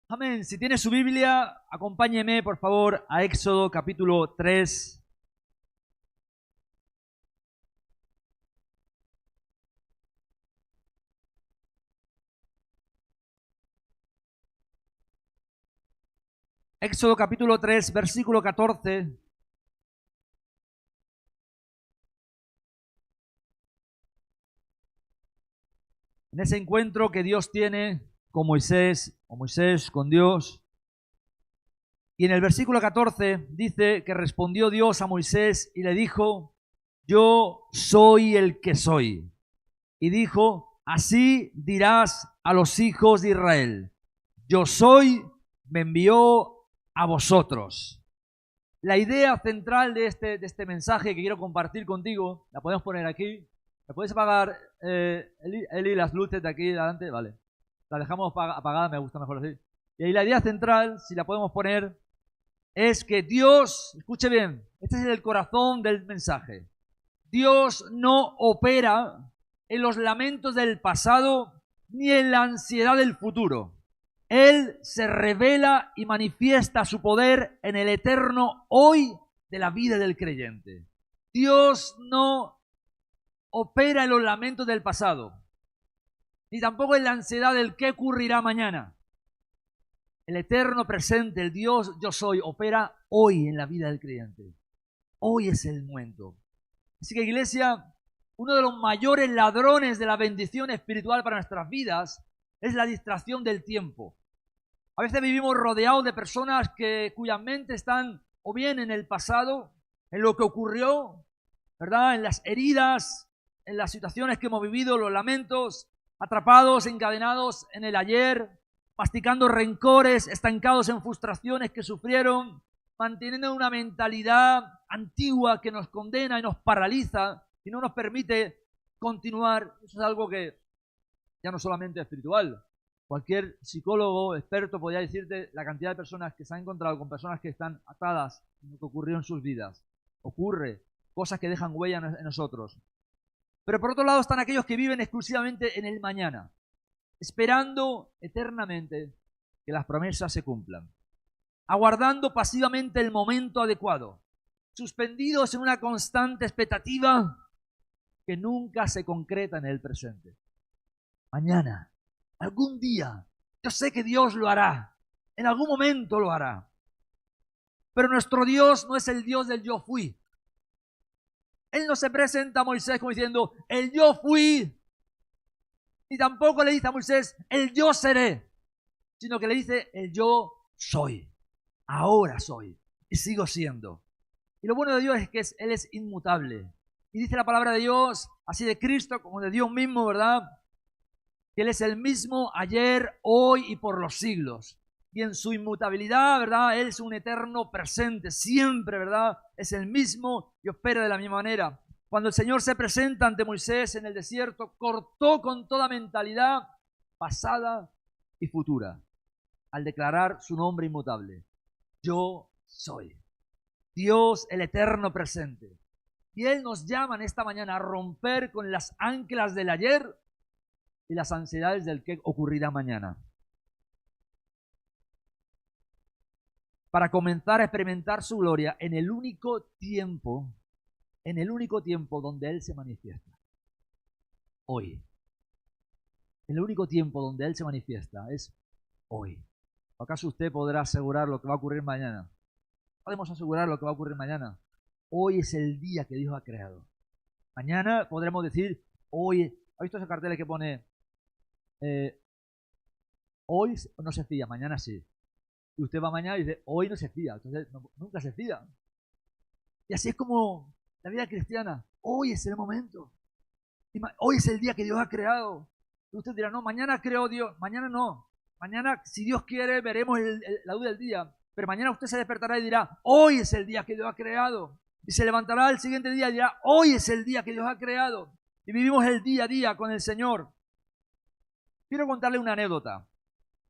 Amén. Si tiene su Biblia, acompáñeme por favor a Éxodo capítulo 3. Éxodo capítulo 3, versículo 14. En ese encuentro que Dios tiene con Moisés, o Moisés con Dios. Y en el versículo 14 dice que respondió Dios a Moisés y le dijo: yo soy el que soy. Y dijo: así dirás a los hijos de Israel: yo soy, me envió a vosotros. La idea central de este mensaje que quiero compartir contigo, la podemos poner aquí. ¿Me puedes apagar, Eli, las luces de aquí adelante? Vale. La dejamos apagada, me gusta mejor así. Y ahí la idea central, si la podemos poner, es que Dios, escuche bien, este es el corazón del mensaje. Dios no opera en los lamentos del pasado ni en la ansiedad del futuro. Él se revela y manifiesta su poder en el eterno hoy de la vida del creyente. Dios no opera en los lamentos del pasado, ni tampoco en la ansiedad del qué ocurrirá mañana. El eterno presente, el Dios yo soy, opera hoy en la vida del creyente. Hoy es el momento. Así que, iglesia, uno de los mayores ladrones de la bendición espiritual para nuestras vidas es la distracción del tiempo. A veces vivimos rodeados de personas cuya mente están o bien en el pasado, en lo que ocurrió, ¿verdad? En las heridas, en las situaciones que hemos vivido, los lamentos, atrapados, encadenados en el ayer, masticando rencores, estancados en frustraciones que sufrieron, manteniendo una mentalidad antigua que nos condena y nos paraliza y no nos permite continuar. Eso es algo que ya no solamente es espiritual. Cualquier psicólogo experto podría decirte la cantidad de personas que se han encontrado con personas que están atadas en lo que ocurrió en sus vidas. Ocurre, cosas que dejan huella en nosotros. Pero por otro lado están aquellos que viven exclusivamente en el mañana, esperando eternamente que las promesas se cumplan, aguardando pasivamente el momento adecuado, suspendidos en una constante expectativa que nunca se concreta en el presente. Mañana, algún día, yo sé que Dios lo hará, en algún momento lo hará. Pero nuestro Dios no es el Dios del yo fui. Él no se presenta a Moisés como diciendo, el yo fui, ni tampoco le dice a Moisés, el yo seré, sino que le dice, el yo soy, ahora soy, y sigo siendo. Y lo bueno de Dios es que Él es inmutable. Y dice la palabra de Dios, así de Cristo como de Dios mismo, ¿verdad? Que Él es el mismo ayer, hoy y por los siglos. Y en su inmutabilidad, ¿verdad? Él es un eterno presente, siempre, ¿verdad? Es el mismo y opera de la misma manera. Cuando el Señor se presenta ante Moisés en el desierto, cortó con toda mentalidad pasada y futura, al declarar su nombre inmutable. Yo soy. Dios, el eterno presente. Y Él nos llama en esta mañana a romper con las anclas del ayer y las ansiedades del que ocurrirá mañana, para comenzar a experimentar su gloria en el único tiempo donde Él se manifiesta. Hoy. El único tiempo donde Él se manifiesta es hoy. ¿Acaso usted podrá asegurar lo que va a ocurrir mañana? Podemos asegurar lo que va a ocurrir mañana. Hoy es el día que Dios ha creado. Mañana podremos decir, hoy, ¿ha visto esos carteles que pone hoy no se fía, mañana sí? Y usted va mañana y dice, hoy no se fía, entonces nunca se fía. Y así es como la vida cristiana. Hoy es el momento. Hoy es el día que Dios ha creado. Y usted dirá, no, mañana creó Dios. Mañana no. Mañana, si Dios quiere, veremos la luz del día. Pero mañana usted se despertará y dirá, hoy es el día que Dios ha creado. Y se levantará el siguiente día y dirá, hoy es el día que Dios ha creado. Y vivimos el día a día con el Señor. Quiero contarle una anécdota.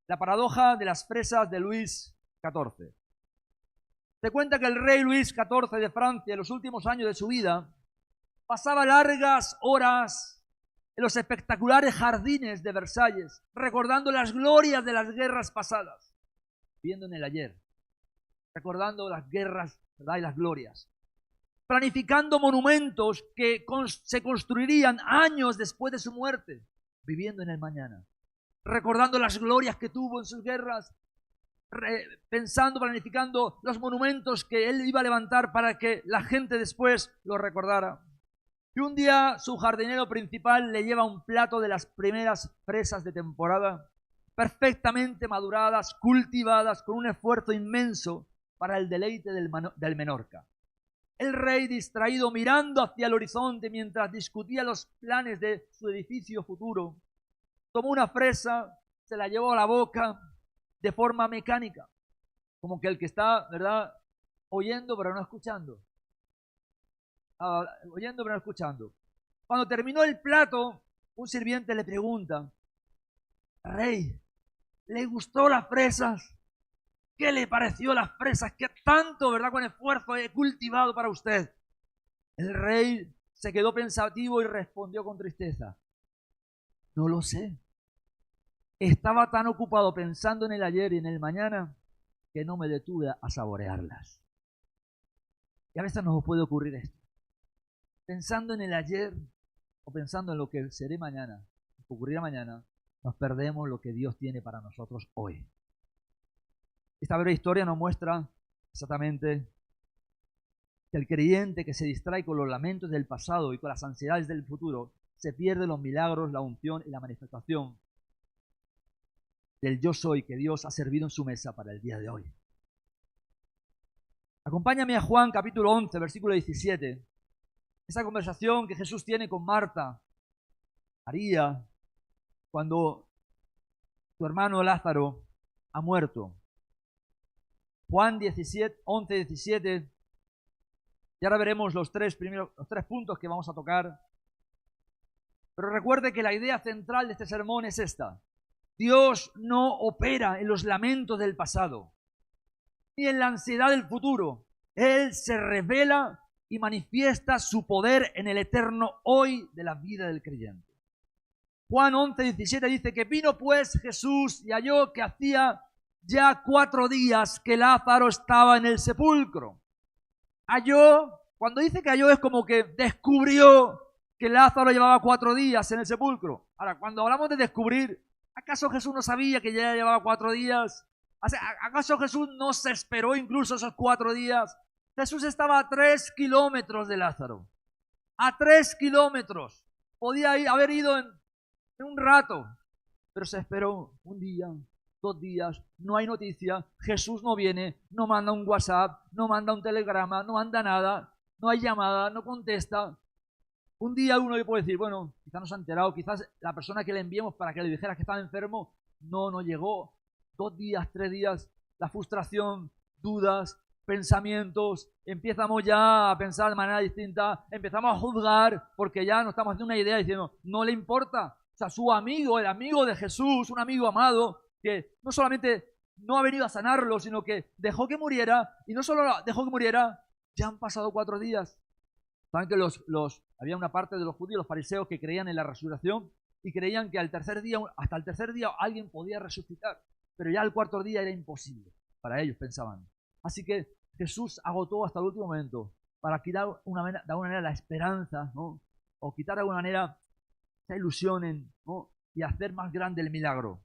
La paradoja de las fresas de Luis XIV. Se cuenta que el rey Luis XIV de Francia, en los últimos años de su vida, pasaba largas horas en los espectaculares jardines de Versalles, recordando las glorias de las guerras pasadas. viviendo en el ayer, recordando las guerras, ¿verdad?, y las glorias, planificando monumentos que se construirían años después de su muerte, viviendo en el mañana, recordando las glorias que tuvo en sus guerras, pensando, planificando los monumentos que él iba a levantar para que la gente después lo recordara. Y un día su jardinero principal le lleva un plato de las primeras fresas de temporada, perfectamente maduradas, cultivadas, con un esfuerzo inmenso para el deleite del Menorca. El rey, distraído mirando hacia el horizonte mientras discutía los planes de su edificio futuro, tomó una fresa, se la llevó a la boca de forma mecánica, como que el que está, ¿verdad?, oyendo pero no escuchando. Oyendo pero no escuchando. Cuando terminó el plato, un sirviente le pregunta: Rey, ¿le gustó las fresas? ¿Qué le pareció las fresas que tanto, verdad, con esfuerzo he cultivado para usted? El rey se quedó pensativo y respondió con tristeza: no lo sé. Estaba tan ocupado pensando en el ayer y en el mañana que no me detuve a saborearlas. Y a veces nos puede ocurrir esto. Pensando en el ayer o pensando en lo que seré mañana, lo que ocurrirá mañana, nos perdemos lo que Dios tiene para nosotros hoy. Esta breve historia nos muestra exactamente que el creyente que se distrae con los lamentos del pasado y con las ansiedades del futuro, se pierde los milagros, la unción y la manifestación del yo soy que Dios ha servido en su mesa para el día de hoy. Acompáñame a Juan capítulo 11, versículo 17. Esa conversación que Jesús tiene con Marta, María, cuando su hermano Lázaro ha muerto. Juan 11, 17. Y ahora veremos los tres puntos que vamos a tocar. Pero recuerde que la idea central de este sermón es esta: Dios no opera en los lamentos del pasado, ni en la ansiedad del futuro. Él se revela y manifiesta su poder en el eterno hoy de la vida del creyente. Juan 11, 17 dice que vino pues Jesús y halló que hacía ya 4 días que Lázaro estaba en el sepulcro. Halló, cuando dice que halló es como que descubrió que Lázaro llevaba 4 días en el sepulcro. Ahora, cuando hablamos de descubrir, ¿acaso Jesús no sabía que ya llevaba 4 días? ¿Acaso Jesús no se esperó incluso esos 4 días? Jesús estaba a 3 kilómetros de Lázaro. A 3 kilómetros. Podía haber ido en un rato, pero se esperó un día, 2 días, no hay noticia, Jesús no viene, no manda un WhatsApp, no manda un telegrama, no manda nada, no hay llamada, no contesta. Un día uno le puede decir, bueno, quizás no se ha enterado, quizás la persona que le enviamos para que le dijera que estaba enfermo, no llegó. 2 días, 3 días, la frustración, dudas, pensamientos, empezamos ya a pensar de manera distinta, empezamos a juzgar porque ya nos estamos haciendo una idea diciendo, no le importa. O sea, su amigo, el amigo de Jesús, un amigo amado, que no solamente no ha venido a sanarlo, sino que dejó que muriera, y no solo dejó que muriera, ya han pasado 4 días. Saben que había una parte de los judíos, los fariseos, que creían en la resurrección y creían que hasta el tercer día alguien podía resucitar, pero ya el 4.º día era imposible, para ellos pensaban. Así que Jesús agotó hasta el último momento para quitar de alguna manera la esperanza, ¿no?, o quitar de alguna manera esa ilusión, ¿no?, y hacer más grande el milagro.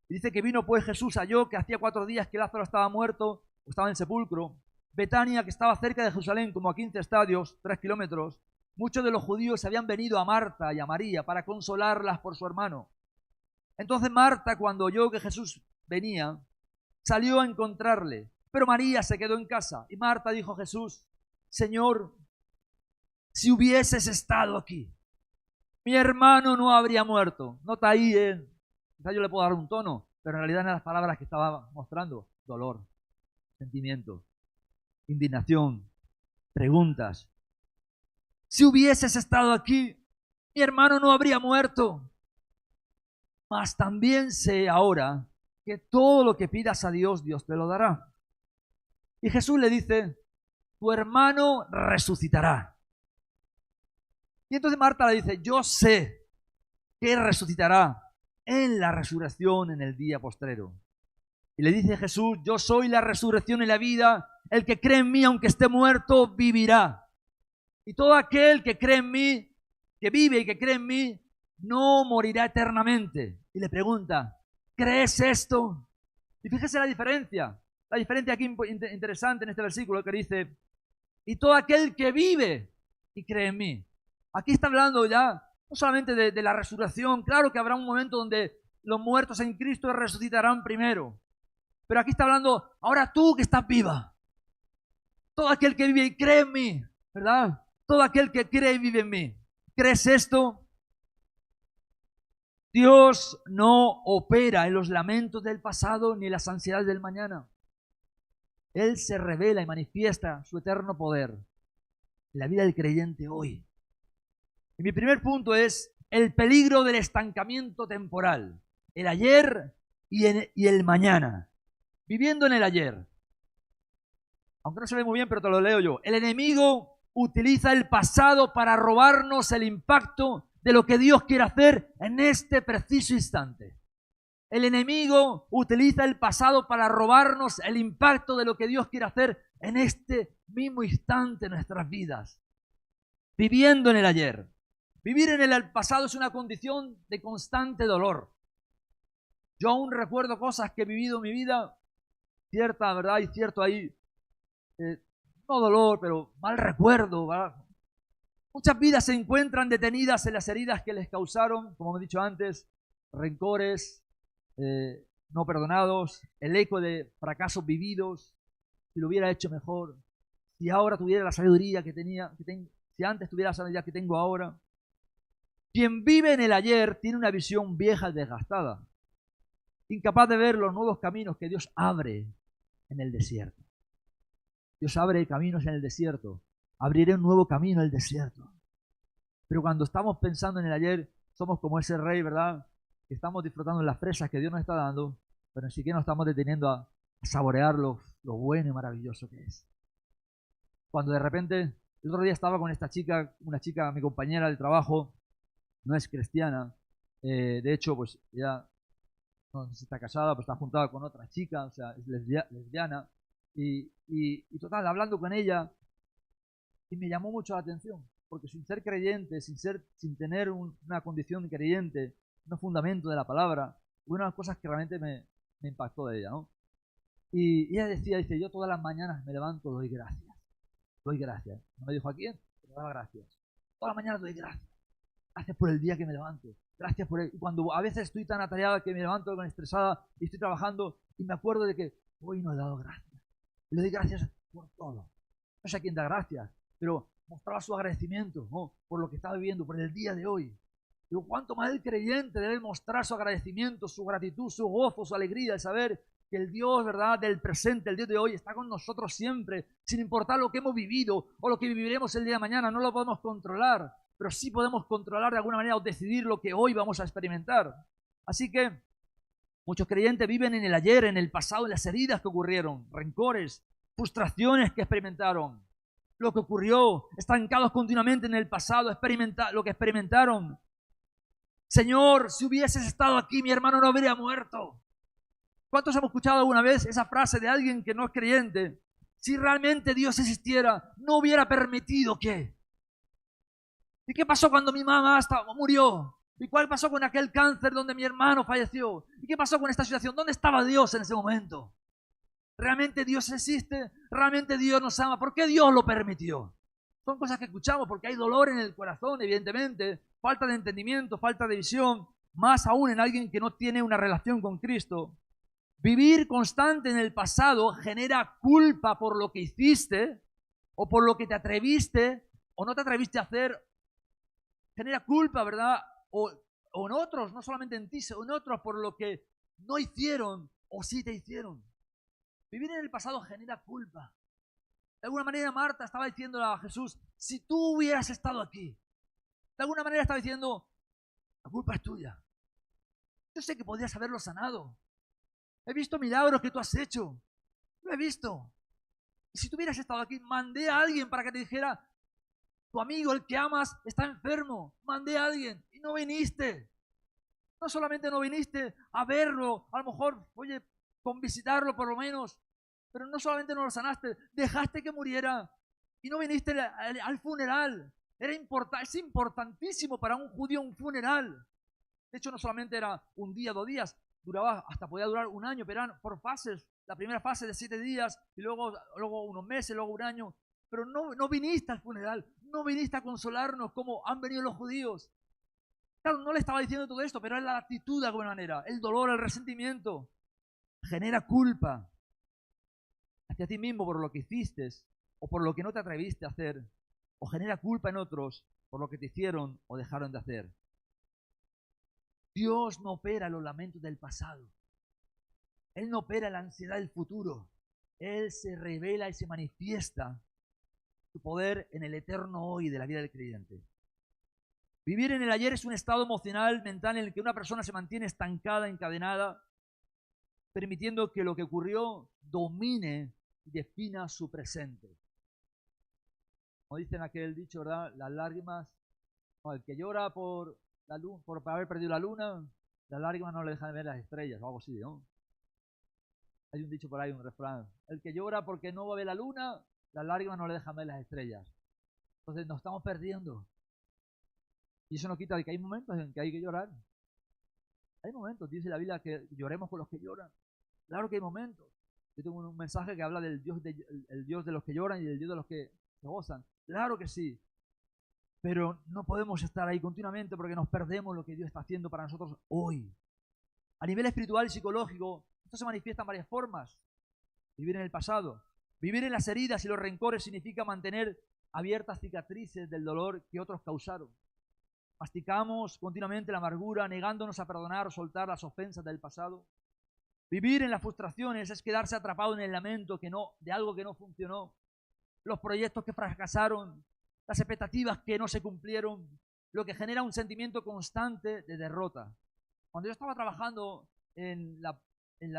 Y dice que vino pues Jesús, halló que hacía 4 días que Lázaro estaba muerto, o estaba en el sepulcro. Betania, que estaba cerca de Jerusalén, como a 15 estadios, 3 kilómetros, muchos de los judíos habían venido a Marta y a María para consolarlas por su hermano. Entonces Marta, cuando oyó que Jesús venía, salió a encontrarle, pero María se quedó en casa. Y Marta dijo a Jesús, Señor, si hubieses estado aquí, mi hermano no habría muerto. Nota ahí, quizás yo le puedo dar un tono, pero en realidad eran las palabras que estaba mostrando: dolor, sentimiento, indignación, preguntas. Si hubieses estado aquí, mi hermano no habría muerto. Mas también sé ahora que todo lo que pidas a Dios, Dios te lo dará. Y Jesús le dice, tu hermano resucitará. Y entonces Marta le dice, yo sé que resucitará en la resurrección en el día postrero. Y le dice Jesús, yo soy la resurrección y la vida, el que cree en mí, aunque esté muerto, vivirá. Y todo aquel que cree en mí, que vive y que cree en mí, no morirá eternamente. Y le pregunta, ¿crees esto? Y fíjese la diferencia aquí interesante en este versículo que dice, y todo aquel que vive y cree en mí. Aquí está hablando ya no solamente de la resurrección, claro que habrá un momento donde los muertos en Cristo resucitarán primero, pero aquí está hablando, ahora tú que estás viva, todo aquel que vive y cree en mí, ¿verdad? Todo aquel que cree y vive en mí. ¿Crees esto? Dios no opera en los lamentos del pasado ni en las ansiedades del mañana. Él se revela y manifiesta su eterno poder en la vida del creyente hoy. Y mi primer punto es el peligro del estancamiento temporal. El ayer y el mañana. Viviendo en el ayer. Aunque no se ve muy bien, pero te lo leo yo. El enemigo utiliza el pasado para robarnos el impacto de lo que Dios quiere hacer en este preciso instante. El enemigo utiliza el pasado para robarnos el impacto de lo que Dios quiere hacer en este mismo instante en nuestras vidas. Viviendo en el ayer. Vivir en el pasado es una condición de constante dolor. Yo aún recuerdo cosas que he vivido en mi vida, cierta verdad y cierto ahí, no dolor, pero mal recuerdo, ¿verdad? Muchas vidas se encuentran detenidas en las heridas que les causaron, como he dicho antes, rencores, no perdonados, el eco de fracasos vividos, si lo hubiera hecho mejor, si ahora tuviera la sabiduría si antes tuviera la sabiduría que tengo ahora. Quien vive en el ayer tiene una visión vieja y desgastada, incapaz de ver los nuevos caminos que Dios abre en el desierto. Dios abre caminos en el desierto. Abriré un nuevo camino en el desierto. Pero cuando estamos pensando en el ayer, somos como ese rey, ¿verdad? Que estamos disfrutando de las fresas que Dios nos está dando, pero ni siquiera nos estamos deteniendo a saborear lo bueno y maravilloso que es. Cuando de repente, el otro día estaba con esta chica, una chica, mi compañera del trabajo, no es cristiana, de hecho, pues ella no sé si está casada, pues está juntada con otra chica, o sea, es lesbiana, y total, hablando con ella, y me llamó mucho la atención, porque sin ser creyente, sin tener una condición creyente, un fundamento de la palabra, una de las cosas que realmente me impactó de ella, ¿no? Y ella dice, yo todas las mañanas me levanto, doy gracias. No me dijo a quién, pero daba gracias. Todas las mañanas doy gracias. Gracias por el día que me levanto. Gracias por él. Y cuando a veces estoy tan atareada que me levanto tan estresada y estoy trabajando y me acuerdo de que hoy no he dado gracias. Le doy gracias por todo. No sé a quién da gracias, pero mostraba su agradecimiento, ¿no? Por lo que estaba viviendo, por el día de hoy. Digo, cuánto más el creyente debe mostrar su agradecimiento, su gratitud, su gozo, su alegría de saber que el Dios, ¿verdad?, del presente, el Dios de hoy, está con nosotros siempre, sin importar lo que hemos vivido o lo que viviremos el día de mañana. No lo podemos controlar, pero sí podemos controlar de alguna manera o decidir lo que hoy vamos a experimentar. Así que muchos creyentes viven en el ayer, en el pasado, en las heridas que ocurrieron, rencores, frustraciones que experimentaron, lo que ocurrió, estancados continuamente en el pasado, lo que experimentaron. Señor, si hubieses estado aquí, mi hermano no habría muerto. ¿Cuántos hemos escuchado alguna vez esa frase de alguien que no es creyente? Si realmente Dios existiera, no hubiera permitido que. ¿Y qué pasó cuando mi mamá murió? ¿Y cuál pasó con aquel cáncer donde mi hermano falleció? ¿Y qué pasó con esta situación? ¿Dónde estaba Dios en ese momento? ¿Realmente Dios existe? ¿Realmente Dios nos ama? ¿Por qué Dios lo permitió? Son cosas que escuchamos porque hay dolor en el corazón, evidentemente, falta de entendimiento, falta de visión, más aún en alguien que no tiene una relación con Cristo. Vivir constante en el pasado genera culpa por lo que hiciste o por lo que te atreviste o no te atreviste a hacer. Genera culpa, ¿verdad? O en otros, no solamente en ti, sino en otros por lo que no hicieron o sí te hicieron. Vivir en el pasado genera culpa. De alguna manera Marta estaba diciendo a Jesús, si tú hubieras estado aquí, de alguna manera estaba diciendo, la culpa es tuya. Yo sé que podrías haberlo sanado. He visto milagros que tú has hecho. Lo he visto. Y si tú hubieras estado aquí, mandé a alguien para que te dijera, tu amigo, el que amas, está enfermo. Mandé a alguien y no viniste. No solamente no viniste a verlo, a lo mejor, oye, con visitarlo por lo menos. Pero no solamente no lo sanaste, dejaste que muriera y no viniste al funeral. Es importantísimo para un judío un funeral. De hecho, no solamente era un día, 2 días, podía durar un año, pero eran por fases. La primera fase de 7 días y luego unos meses, luego un año. Pero no viniste al funeral, no viniste a consolarnos como han venido los judíos. Claro, no le estaba diciendo todo esto, pero es la actitud de alguna manera, el dolor, el resentimiento. Genera culpa hacia ti mismo por lo que hiciste o por lo que no te atreviste a hacer, o genera culpa en otros por lo que te hicieron o dejaron de hacer. Dios no opera los lamentos del pasado. Él no opera la ansiedad del futuro. Él se revela y se manifiesta su poder en el eterno hoy de la vida del creyente. Vivir en el ayer es un estado emocional, mental, en el que una persona se mantiene estancada, encadenada, permitiendo que lo que ocurrió domine y defina su presente. Como dicen aquel dicho, ¿verdad? Las lágrimas, no, el que llora por haber perdido la luna, las lágrimas no le dejan de ver las estrellas, o algo así, ¿no? Hay un dicho por ahí, un refrán. El que llora porque no va a ver la luna, las lágrimas no le dejan ver las estrellas. Entonces nos estamos perdiendo. Y eso no quita de que hay momentos en que hay que llorar. Hay momentos, dice la Biblia, que lloremos con los que lloran. Claro que hay momentos. Yo tengo un mensaje que habla del el Dios de los que lloran y del Dios de los que se gozan. Claro que sí. Pero no podemos estar ahí continuamente porque nos perdemos lo que Dios está haciendo para nosotros hoy. A nivel espiritual y psicológico, esto se manifiesta en varias formas. Vivir en el pasado. Vivir en las heridas y los rencores significa mantener abiertas cicatrices del dolor que otros causaron. Masticamos continuamente la amargura, negándonos a perdonar o soltar las ofensas del pasado. Vivir en las frustraciones es quedarse atrapado en el lamento de algo que no funcionó, los proyectos que fracasaron, las expectativas que no se cumplieron, lo que genera un sentimiento constante de derrota. Cuando yo estaba trabajando en la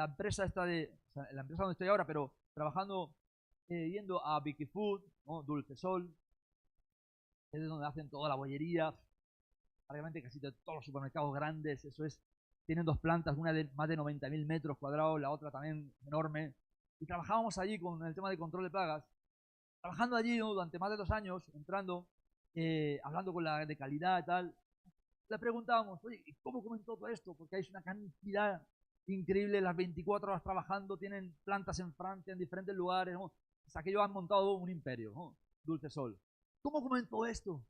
empresa en la empresa donde estoy ahora, pero trabajando, yendo a Vicky Food, ¿no? Dulce Sol, es de donde hacen toda la bollería, prácticamente casi todos los supermercados grandes, tienen 2 plantas, una de más de 90.000 metros cuadrados, la otra también enorme, y trabajábamos allí con el tema de control de plagas, trabajando allí, ¿no? Durante más de 2 años, entrando, hablando con la de calidad y tal. Le preguntábamos, oye, ¿cómo comentó todo esto? Porque hay una cantidad increíble, las 24 horas trabajando, tienen plantas en Francia, en diferentes lugares, ¿no? O sea, que ellos han montado un imperio, ¿no? Dulce Sol. ¿Cómo comentó esto?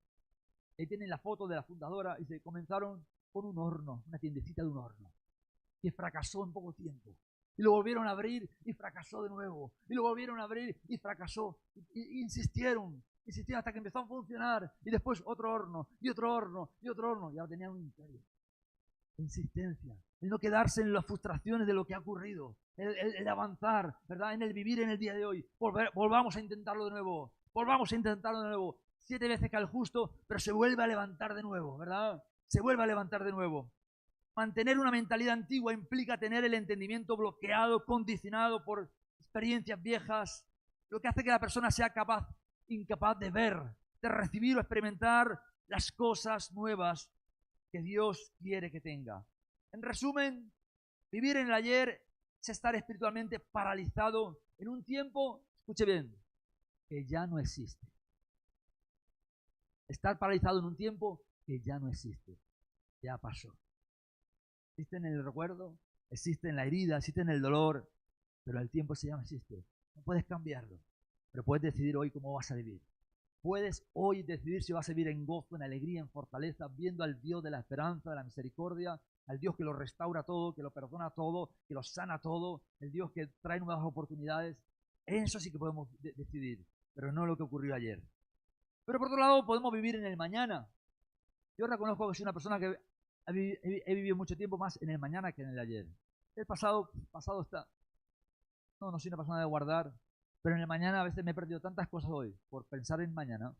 Ahí tienen la foto de la fundadora y se comenzaron con un horno, una tiendecita de un horno, que fracasó en poco tiempo. Y lo volvieron a abrir y fracasó de nuevo. Y lo volvieron a abrir y fracasó. Y insistieron hasta que empezó a funcionar. Y después otro horno, y otro horno, y otro horno. Y ahora tenían un imperio. Insistencia. El no quedarse en las frustraciones de lo que ha ocurrido. El avanzar, ¿verdad? En el vivir en el día de hoy. Volvamos a intentarlo de nuevo. Volvamos a intentarlo de nuevo. 7 veces cae el justo, pero se vuelve a levantar de nuevo, ¿verdad? Se vuelve a levantar de nuevo. Mantener una mentalidad antigua implica tener el entendimiento bloqueado, condicionado por experiencias viejas, lo que hace que la persona sea incapaz de ver, de recibir o experimentar las cosas nuevas que Dios quiere que tenga. En resumen, vivir en el ayer es estar espiritualmente paralizado en un tiempo, escuche bien, que ya no existe. Estar paralizado en un tiempo que ya no existe, ya pasó. Existe en el recuerdo, existe en la herida, existe en el dolor, pero el tiempo ese ya no existe. No puedes cambiarlo, pero puedes decidir hoy cómo vas a vivir. Puedes hoy decidir si vas a vivir en gozo, en alegría, en fortaleza, viendo al Dios de la esperanza, de la misericordia, al Dios que lo restaura todo, que lo perdona todo, que lo sana todo, el Dios que trae nuevas oportunidades. Eso sí que podemos decidir, pero no lo que ocurrió ayer. Pero por otro lado, podemos vivir en el mañana. Yo reconozco que soy una persona que he vivido mucho tiempo más en el mañana que en el ayer. El pasado está. No soy una persona de guardar, pero en el mañana a veces me he perdido tantas cosas hoy por pensar en mañana.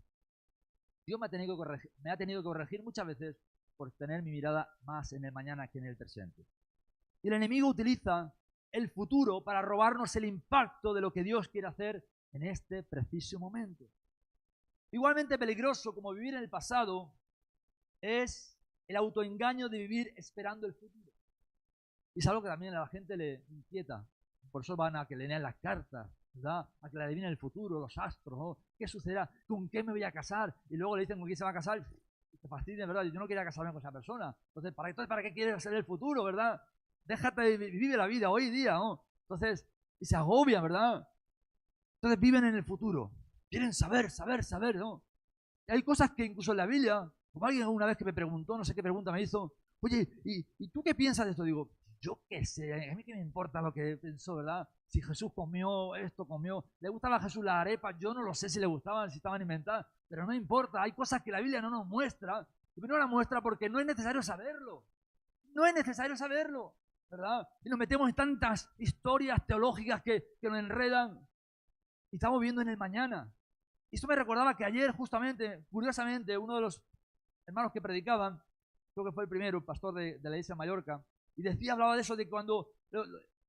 Dios me ha tenido que corregir muchas veces por tener mi mirada más en el mañana que en el presente. Y el enemigo utiliza el futuro para robarnos el impacto de lo que Dios quiere hacer en este preciso momento. Igualmente peligroso como vivir en el pasado es el autoengaño de vivir esperando el futuro. Y es algo que también a la gente le inquieta. Por eso van a que le lean las cartas, ¿verdad? A que le adivinen el futuro, los astros, ¿no? ¿Qué sucederá? ¿Con qué me voy a casar? Y luego le dicen con quién se va a casar. Te fastidia, ¿verdad? Yo no quería casarme con esa persona. Entonces, ¿para qué quieres hacer el futuro, verdad? Déjate, vive la vida hoy día, ¿no? Entonces, y se agobian, ¿verdad? Entonces viven en el futuro. Quieren saber, ¿no? Y hay cosas que incluso en la Biblia, como alguien una vez que me preguntó, no sé qué pregunta me hizo, oye, ¿y tú qué piensas de esto? Digo, yo qué sé, a mí qué me importa lo que pensó, ¿verdad? Si Jesús comió esto, comió, ¿le gustaba a Jesús las arepas? Yo no lo sé si le gustaban, si estaban inventadas, pero no importa, hay cosas que la Biblia no nos muestra, y no la muestra porque no es necesario saberlo, no es necesario saberlo, ¿verdad? Y nos metemos en tantas historias teológicas que nos enredan, y estamos viendo en el mañana. Y esto me recordaba que ayer justamente, curiosamente, uno de los hermanos que predicaban, creo que fue el primero, el pastor de la iglesia de Mallorca, y decía, hablaba de eso, de cuando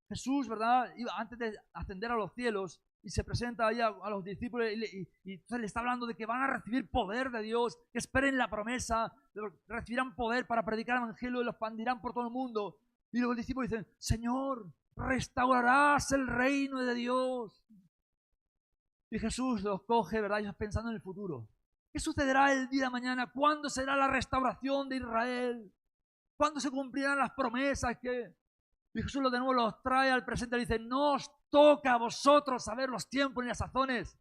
Jesús, ¿verdad?, iba antes de ascender a los cielos y se presenta ahí a los discípulos y entonces le está hablando de que van a recibir poder de Dios, que esperen la promesa, recibirán poder para predicar el evangelio y lo expandirán por todo el mundo. Y los discípulos dicen, Señor, restaurarás el reino de Dios. Y Jesús los coge, ¿verdad?, ellos pensando en el futuro. ¿Qué sucederá el día de mañana? ¿Cuándo será la restauración de Israel? ¿Cuándo se cumplirán las promesas que... Y Jesús de nuevo los trae al presente y dice, no os toca a vosotros saber los tiempos ni las sazones,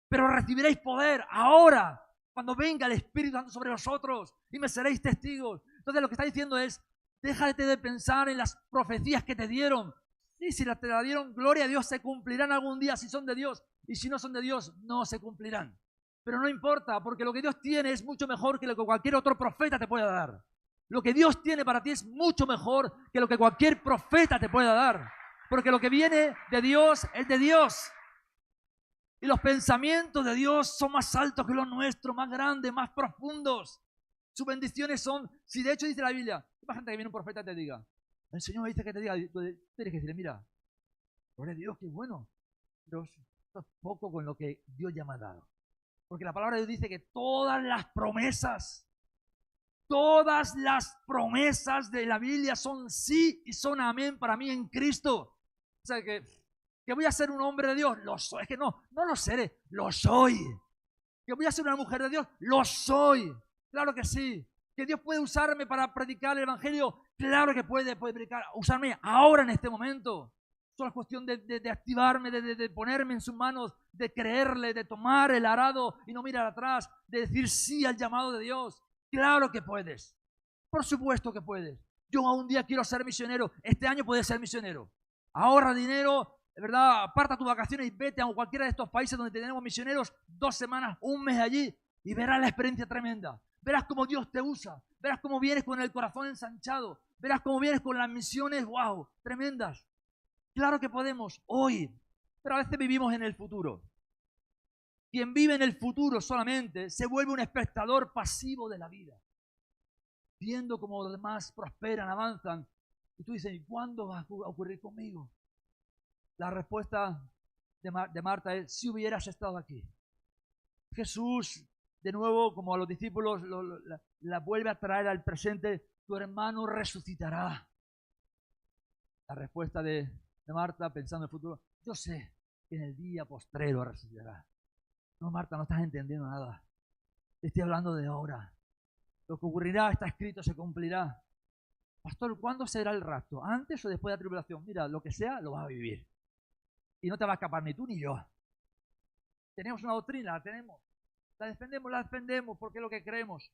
pero recibiréis poder ahora, cuando venga el Espíritu Santo sobre vosotros y me seréis testigos. Entonces lo que está diciendo es, déjate de pensar en las profecías que te dieron. Sí, si te la dieron, gloria a Dios, se cumplirán algún día si son de Dios. Y si no son de Dios, no se cumplirán. Pero no importa, porque lo que Dios tiene es mucho mejor que lo que cualquier otro profeta te pueda dar. Lo que Dios tiene para ti es mucho mejor que lo que cualquier profeta te pueda dar. Porque lo que viene de Dios es de Dios. Y los pensamientos de Dios son más altos que los nuestros, más grandes, más profundos. Sus bendiciones son, si de hecho dice la Biblia, imagínate que viene un profeta y te diga, el Señor me dice que te diga, tú tienes que decirle, mira, gloria a Dios, qué bueno, pero esto es poco con lo que Dios ya me ha dado. Porque la palabra de Dios dice que todas las promesas de la Biblia son sí y son amén para mí en Cristo. O sea que voy a ser un hombre de Dios, lo soy. Es que no lo seré, lo soy. Que voy a ser una mujer de Dios, lo soy. Claro que sí. Que Dios puede usarme para predicar el evangelio, claro que puede usarme ahora en este momento. Solo es cuestión de activarme, de ponerme en sus manos, de creerle, de tomar el arado y no mirar atrás, de decir sí al llamado de Dios. Claro que puedes. Por supuesto que puedes. Yo un día quiero ser misionero. Este año puedes ser misionero. Ahorra dinero, de verdad, aparta tus vacaciones y vete a cualquiera de estos países donde tenemos misioneros, 2 semanas, un mes allí y verás la experiencia tremenda. Verás cómo Dios te usa. Verás cómo vienes con el corazón ensanchado. Verás cómo vienes con las misiones, wow, tremendas. Claro que podemos hoy, pero a veces vivimos en el futuro. Quien vive en el futuro solamente se vuelve un espectador pasivo de la vida, viendo cómo los demás prosperan, avanzan. Y tú dices, ¿y cuándo va a ocurrir conmigo? La respuesta de Marta es, si hubieras estado aquí. Jesús, de nuevo, como a los discípulos, la vuelve a traer al presente, tu hermano resucitará. La respuesta de Marta, pensando en el futuro, yo sé que en el día postrero resucitará. No, Marta, no estás entendiendo nada. Te estoy hablando de ahora. Lo que ocurrirá está escrito, se cumplirá. Pastor, ¿cuándo será el rapto? ¿Antes o después de la tribulación? Mira, lo que sea, lo vas a vivir. Y no te va a escapar ni tú ni yo. Tenemos una doctrina, la tenemos. La defendemos porque es lo que creemos.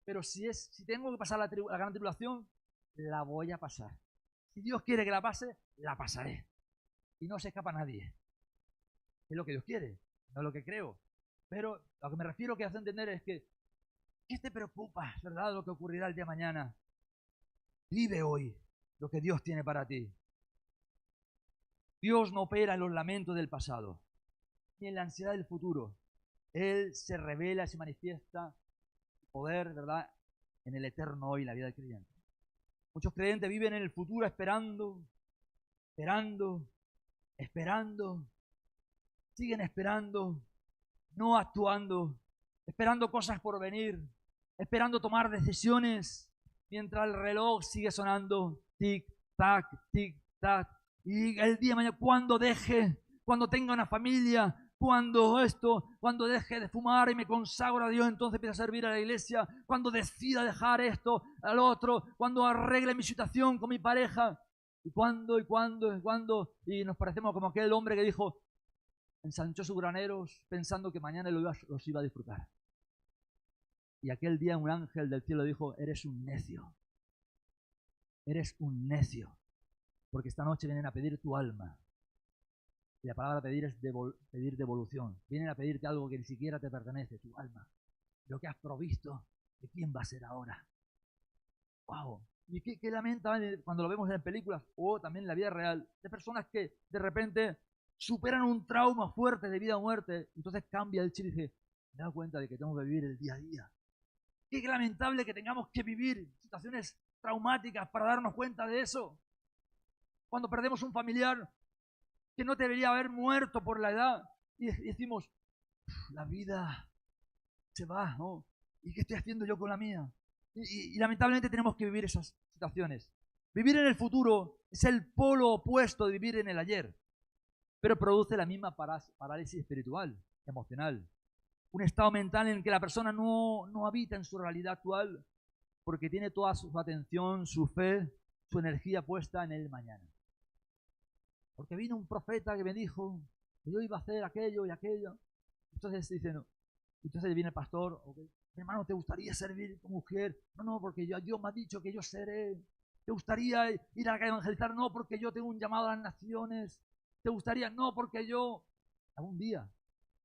Pero si tengo que pasar la gran tribulación, la voy a pasar. Si Dios quiere que la pase, la pasaré. Y no se escapa nadie. Es lo que Dios quiere, no es lo que creo. Pero a lo que me refiero que hace entender es que ¿qué te preocupa, verdad, lo que ocurrirá el día de mañana? Vive hoy lo que Dios tiene para ti. Dios no opera en los lamentos del pasado, ni en la ansiedad del futuro. Él se revela, se manifiesta su poder, ¿verdad?, en el eterno hoy, en la vida del creyente. Muchos creyentes viven en el futuro esperando, siguen esperando, no actuando, esperando cosas por venir, esperando tomar decisiones, mientras el reloj sigue sonando, tic, tac, Y el día de mañana, cuando deje, cuando tenga una familia, cuando deje de fumar y me consagro a Dios, entonces empiezo a servir a la iglesia, cuando decida dejar esto al otro, cuando arregle mi situación con mi pareja, y cuando, y nos parecemos como aquel hombre que dijo, ensanchó sus graneros pensando que mañana los iba a disfrutar. Y aquel día un ángel del cielo dijo, eres un necio, porque esta noche vienen a pedir tu alma. Y la palabra pedir es pedir devolución. Vienen a pedirte algo que ni siquiera te pertenece, tu alma. Lo que has provisto, ¿de quién va a ser ahora? ¡Wow! Y qué lamentable cuando lo vemos en películas o también en la vida real, de personas que de repente superan un trauma fuerte de vida o muerte, entonces cambia el chip y dice, me he dado cuenta de que tengo que vivir el día a día. Qué lamentable que tengamos que vivir situaciones traumáticas para darnos cuenta de eso. Cuando perdemos un familiar que no debería haber muerto por la edad y decimos, la vida se va, ¿no? ¿Y qué estoy haciendo yo con la mía? Y lamentablemente tenemos que vivir esas situaciones. Vivir en el futuro es el polo opuesto de vivir en el ayer, pero produce la misma parálisis espiritual, emocional. Un estado mental en el que la persona no habita en su realidad actual porque tiene toda su atención, su fe, su energía puesta en el mañana. Porque vino un profeta que me dijo que yo iba a hacer aquello y aquello. Entonces dice, no. Entonces viene el pastor, okay. Hermano, ¿te gustaría servir como mujer? No, porque Dios me ha dicho que yo seré. ¿Te gustaría ir a evangelizar? No, porque yo tengo un llamado a las naciones. ¿Te gustaría? No, porque yo... Algún día.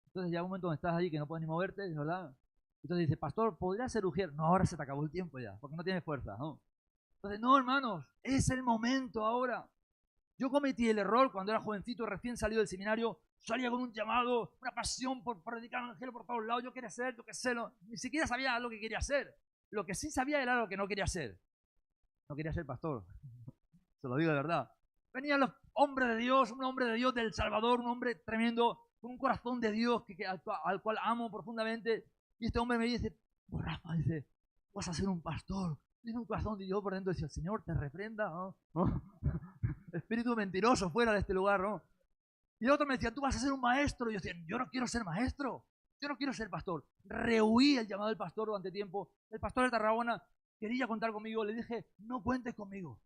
Entonces llega un momento donde estás ahí que no puedes ni moverte, ¿verdad? Entonces dice, pastor, ¿podría ser ujier? No, ahora se te acabó el tiempo ya, porque no tienes fuerza, ¿no? Entonces, no, hermanos, es el momento ahora. Yo cometí el error cuando era jovencito, recién salido del seminario, salía con un llamado, una pasión por predicar el evangelio por todos lados. Yo quería ser, yo qué sé, ni siquiera sabía lo que quería hacer. Lo que sí sabía era lo que no quería hacer. No quería ser pastor, se lo digo de verdad. Venían los hombres de Dios, un hombre de Dios del Salvador, un hombre tremendo, con un corazón de Dios al cual amo profundamente. Y este hombre me dice, pues Rafa, dice, vas a ser un pastor. Tiene un corazón de Dios por dentro. Dice, el Señor te reprenda, ¿no? Espíritu mentiroso fuera de este lugar, ¿no? Y el otro me decía, tú vas a ser un maestro. Y yo decía, yo no quiero ser maestro, yo no quiero ser pastor. Rehuí el llamado del pastor durante tiempo. El pastor de Tarragona quería contar conmigo. Le dije, no cuentes conmigo,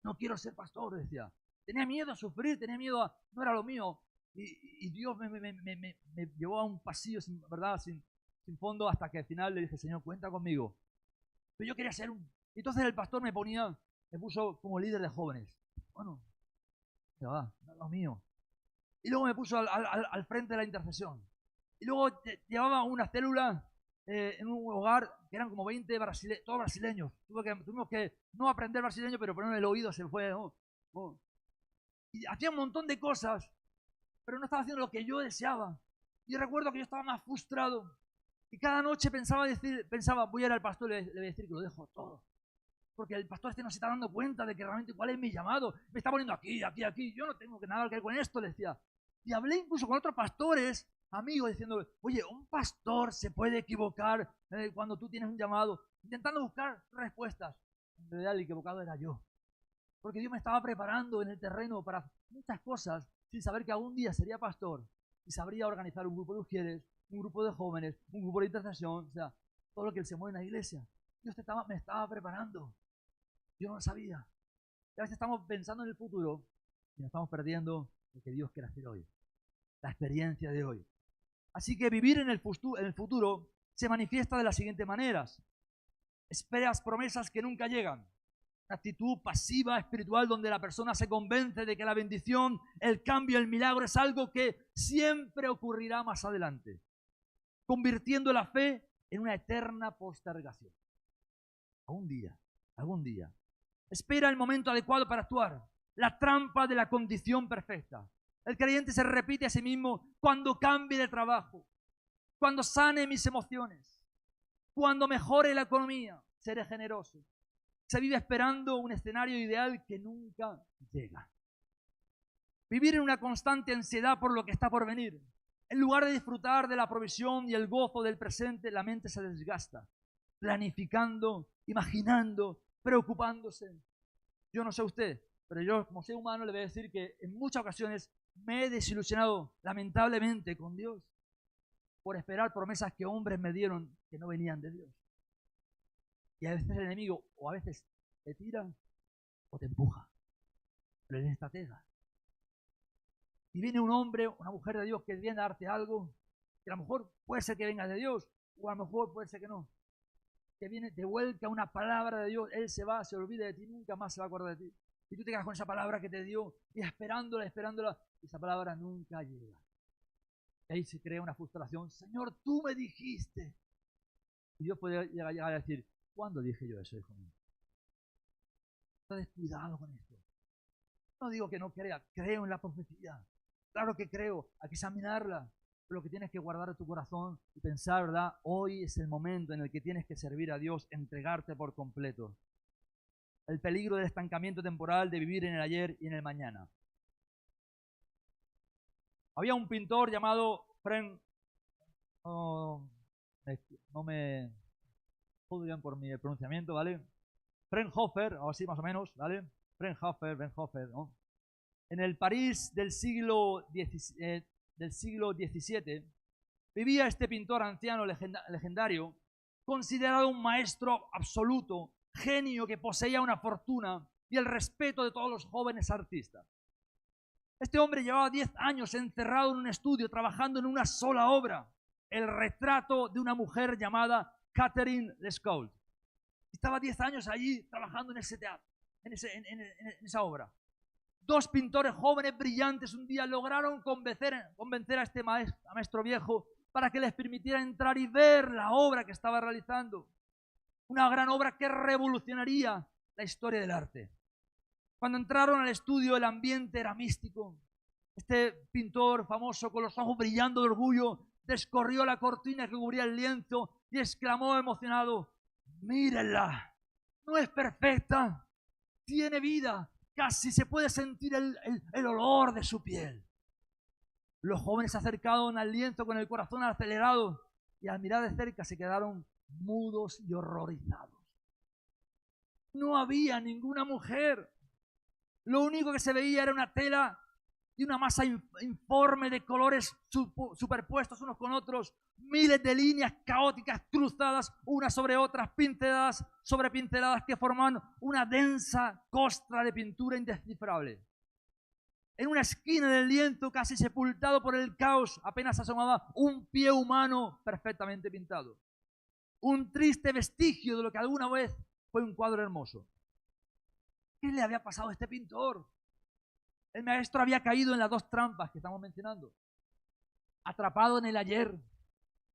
no quiero ser pastor, decía. Tenía miedo a sufrir, tenía miedo a... No era lo mío. Y Dios me llevó a un pasillo, ¿verdad? Sin fondo, hasta que al final le dije, Señor, cuenta conmigo. Pero yo quería ser un... Entonces el pastor me puso como líder de jóvenes. Bueno, ya va, no es lo mío. Y luego me puso al frente de la intercesión. Y luego llevaba una célula en un hogar que eran como 20 todos brasileños. Tuvimos que no aprender brasileño, pero poner el oído se fue, ¿no? Y hacía un montón de cosas, pero no estaba haciendo lo que yo deseaba. Y recuerdo que yo estaba más frustrado. Y cada noche pensaba, voy a ir al pastor y le voy a decir que lo dejo todo. Porque el pastor no se está dando cuenta de que realmente cuál es mi llamado. Me está poniendo aquí. Yo no tengo nada que ver con esto, le decía. Y hablé incluso con otros pastores, amigos, diciéndole, oye, un pastor se puede equivocar cuando tú tienes un llamado, intentando buscar respuestas. En realidad el equivocado era yo. Porque Dios me estaba preparando en el terreno para muchas cosas, sin saber que algún día sería pastor y sabría organizar un grupo de mujeres, un grupo de jóvenes, un grupo de intercesión, o sea, todo lo que se mueve en la iglesia. Dios me estaba preparando. Yo no lo sabía. Y a veces estamos pensando en el futuro y nos estamos perdiendo lo que Dios quiere hacer hoy, la experiencia de hoy. Así que vivir en el futuro se manifiesta de las siguientes maneras. Esperas promesas que nunca llegan. Una actitud pasiva espiritual donde la persona se convence de que la bendición, el cambio, el milagro es algo que siempre ocurrirá más adelante, convirtiendo la fe en una eterna postergación. Algún día. Espera el momento adecuado para actuar. La trampa de la condición perfecta. El creyente se repite a sí mismo: cuando cambie de trabajo, cuando sane mis emociones, cuando mejore la economía, seré generoso. Se vive esperando un escenario ideal que nunca llega. Vivir en una constante ansiedad por lo que está por venir. En lugar de disfrutar de la provisión y el gozo del presente, la mente se desgasta, planificando, imaginando, preocupándose. Yo no sé usted, pero yo como ser humano le voy a decir que en muchas ocasiones me he desilusionado lamentablemente con Dios por esperar promesas que hombres me dieron que no venían de Dios. Y a veces el enemigo o a veces te tira o te empuja, pero él es estratega. Si viene un hombre o una mujer de Dios que viene a darte algo, que a lo mejor puede ser que venga de Dios o a lo mejor puede ser que no, que viene, te vuelca una palabra de Dios, él se va, se olvida de ti, nunca más se va a acordar de ti. Y tú te quedas con esa palabra que te dio y esperándola, y esa palabra nunca llega. Y ahí se crea una frustración. Señor, tú me dijiste. Y Dios puede llegar a decir, ¿cuándo dije yo eso, hijo mío? Está descuidado con esto. No digo que no crea, creo en la profecía. Claro que creo, hay que examinarla. Pero lo que tienes que guardar en tu corazón y pensar, ¿verdad? Hoy es el momento en el que tienes que servir a Dios, entregarte por completo. El peligro del estancamiento temporal, de vivir en el ayer y en el mañana. Había un pintor llamado no me juzguen por mi pronunciamiento, ¿vale? Frauenhofer, o así más o menos, ¿vale? Frauenhofer, ¿no? En el París del siglo XVII vivía este pintor anciano legendario, considerado un maestro absoluto, genio que poseía una fortuna y el respeto de todos los jóvenes artistas. Este hombre llevaba 10 años encerrado en un estudio trabajando en una sola obra, el retrato de una mujer llamada Catherine Lescaut. Estaba 10 años allí trabajando en ese teatro, en esa obra. Dos pintores jóvenes brillantes un día lograron convencer a este maestro viejo para que les permitiera entrar y ver la obra que estaba realizando. Una gran obra que revolucionaría la historia del arte. Cuando entraron al estudio, el ambiente era místico. Este pintor famoso, con los ojos brillando de orgullo, descorrió la cortina que cubría el lienzo y exclamó emocionado: mírenla, no es perfecta, tiene vida, casi se puede sentir el olor de su piel. Los jóvenes se acercaron al lienzo con el corazón acelerado y al mirar de cerca se quedaron mudos y horrorizados. No había ninguna mujer. Lo único que se veía era una tela y una masa informe de colores superpuestos unos con otros, miles de líneas caóticas cruzadas unas sobre otras, pinceladas sobre pinceladas que forman una densa costra de pintura indescifrable. En una esquina del lienzo, casi sepultado por el caos, apenas asomaba un pie humano perfectamente pintado. Un triste vestigio de lo que alguna vez fue un cuadro hermoso. ¿Qué le había pasado a este pintor? El maestro había caído en las dos trampas que estamos mencionando. Atrapado en el ayer.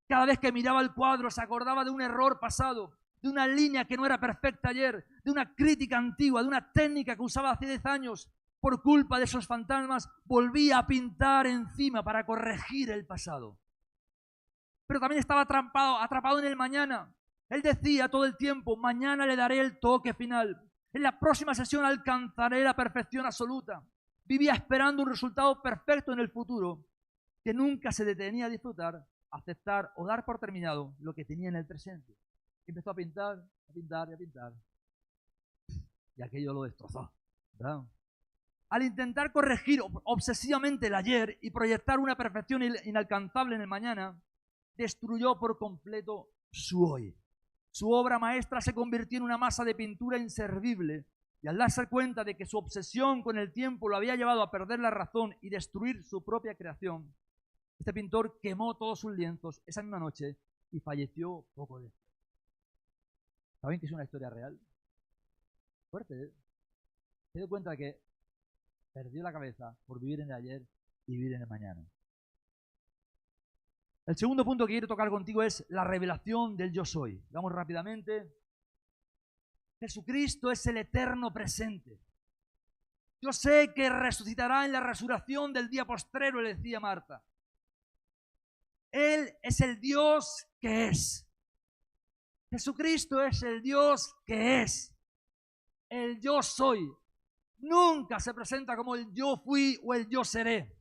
Cada vez que miraba el cuadro se acordaba de un error pasado, de una línea que no era perfecta ayer, de una crítica antigua, de una técnica que usaba hace 10 años. Por culpa de esos fantasmas, volvía a pintar encima para corregir el pasado. Pero también estaba atrapado en el mañana. Él decía todo el tiempo: mañana le daré el toque final. En la próxima sesión alcanzaré la perfección absoluta. Vivía esperando un resultado perfecto en el futuro, que nunca se detenía a disfrutar, aceptar o dar por terminado lo que tenía en el presente. Y empezó a pintar, a pintar y a pintar. Y aquello lo destrozó, ¿verdad? Al intentar corregir obsesivamente el ayer y proyectar una perfección inalcanzable en el mañana, destruyó por completo su hoy. Su obra maestra se convirtió en una masa de pintura inservible, y al darse cuenta de que su obsesión con el tiempo lo había llevado a perder la razón y destruir su propia creación, este pintor quemó todos sus lienzos esa misma noche y falleció poco después. ¿Saben que es una historia real? Fuerte, ¿eh? Se dio cuenta de que perdió la cabeza por vivir en el ayer y vivir en el mañana. El segundo punto que quiero tocar contigo es la revelación del yo soy. Vamos rápidamente. Jesucristo es el eterno presente. Yo sé que resucitará en la resurrección del día postrero, le decía Marta. Él es el Dios que es. Jesucristo es el Dios que es. El yo soy. Nunca se presenta como el yo fui o el yo seré.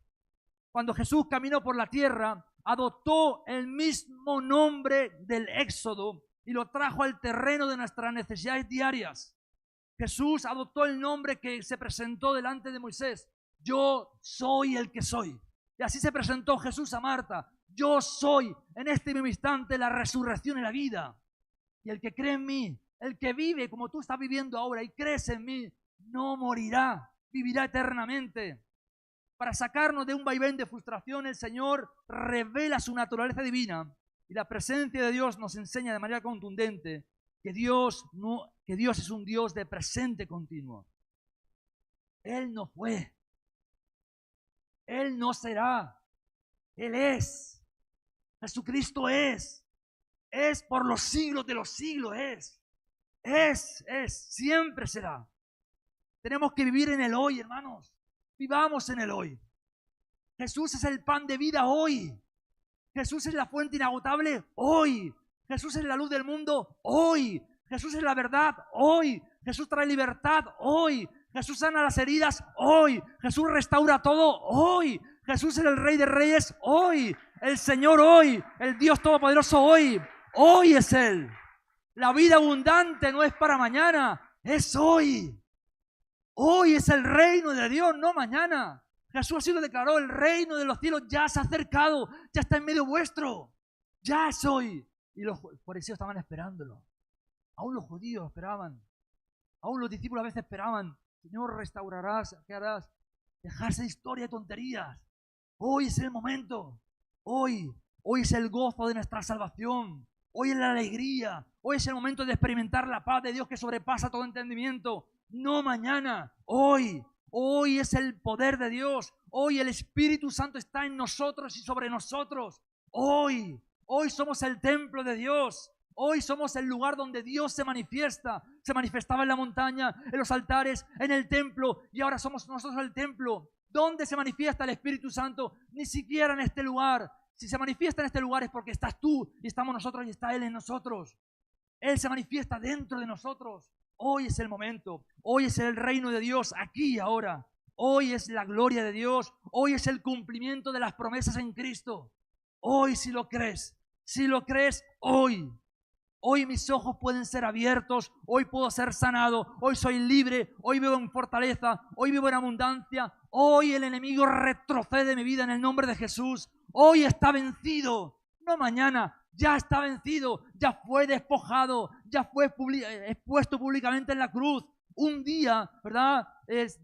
Cuando Jesús caminó por la tierra, adoptó el mismo nombre del Éxodo y lo trajo al terreno de nuestras necesidades diarias. Jesús adoptó el nombre que se presentó delante de Moisés. Yo soy el que soy. Y así se presentó Jesús a Marta. Yo soy en este mismo instante la resurrección y la vida. Y el que cree en mí, el que vive como tú estás viviendo ahora y crees en mí, no morirá, vivirá eternamente. Para sacarnos de un vaivén de frustración, el Señor revela su naturaleza divina y la presencia de Dios nos enseña de manera contundente que Dios es un Dios de presente continuo. Él no fue, Él no será, Él es. Jesucristo es por los siglos de los siglos, siempre será. Tenemos que vivir en el hoy, hermanos. Vivamos en el hoy. Jesús es el pan de vida hoy. Jesús es la fuente inagotable hoy. Jesús es la luz del mundo hoy. Jesús es la verdad hoy. Jesús trae libertad hoy. Jesús sana las heridas hoy. Jesús restaura todo hoy. Jesús es el Rey de Reyes hoy. El Señor hoy. El Dios Todopoderoso hoy. Hoy es Él. La vida abundante no es para mañana, es hoy. Hoy es el reino de Dios, no mañana. Jesús así lo declaró, el reino de los cielos ya se ha acercado, ya está en medio vuestro, ya es hoy. Y los fariseos estaban esperándolo. Aún los judíos esperaban. Aún los discípulos a veces esperaban. Señor, restaurarás, ¿qué harás? Dejarse de historia, de tonterías. Hoy es el momento. Hoy es el gozo de nuestra salvación. Hoy es la alegría. Hoy es el momento de experimentar la paz de Dios que sobrepasa todo entendimiento. No mañana, hoy. Hoy es el poder de Dios. Hoy el Espíritu Santo está en nosotros y sobre nosotros. Hoy somos el templo de Dios. Hoy somos el lugar donde Dios se manifiesta. Se manifestaba en la montaña, en los altares, en el templo. Y ahora somos nosotros el templo. ¿Dónde se manifiesta el Espíritu Santo? Ni siquiera en este lugar. Si se manifiesta en este lugar es porque estás tú y estamos nosotros y está Él en nosotros. Él se manifiesta dentro de nosotros. Hoy es el momento. Hoy es el reino de Dios aquí y ahora. Hoy es la gloria de Dios. Hoy es el cumplimiento de las promesas en Cristo. Hoy si lo crees. Si lo crees, hoy. Hoy mis ojos pueden ser abiertos. Hoy puedo ser sanado. Hoy soy libre. Hoy vivo en fortaleza. Hoy vivo en abundancia. Hoy el enemigo retrocede mi vida en el nombre de Jesús. Hoy está vencido. No mañana. Ya está vencido, ya fue despojado, ya fue expuesto públicamente en la cruz. Un día, ¿verdad? Es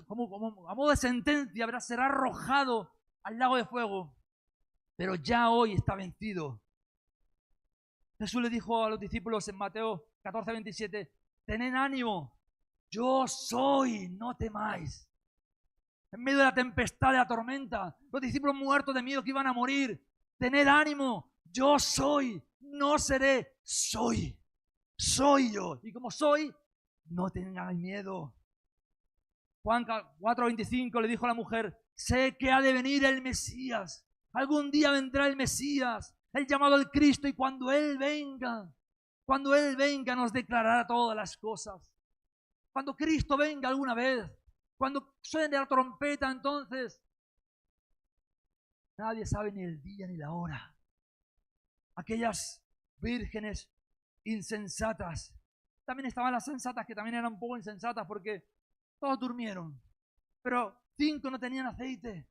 como a modo de sentencia, ¿verdad? Será arrojado al lago de fuego. Pero ya hoy está vencido. Jesús le dijo a los discípulos en Mateo 14:27, tened ánimo, yo soy, no temáis. En medio de la tempestad, de la tormenta, los discípulos muertos de miedo que iban a morir, tened ánimo. Yo soy, no seré, soy yo. Y como soy, no tengáis miedo. Juan 4:25 le dijo a la mujer, sé que ha de venir el Mesías. Algún día vendrá el Mesías, el llamado al Cristo, y cuando Él venga nos declarará todas las cosas. Cuando Cristo venga alguna vez, cuando suene la trompeta, entonces nadie sabe ni el día ni la hora. Aquellas vírgenes insensatas, también estaban las sensatas que también eran un poco insensatas porque todos durmieron, pero 5 no tenían aceite.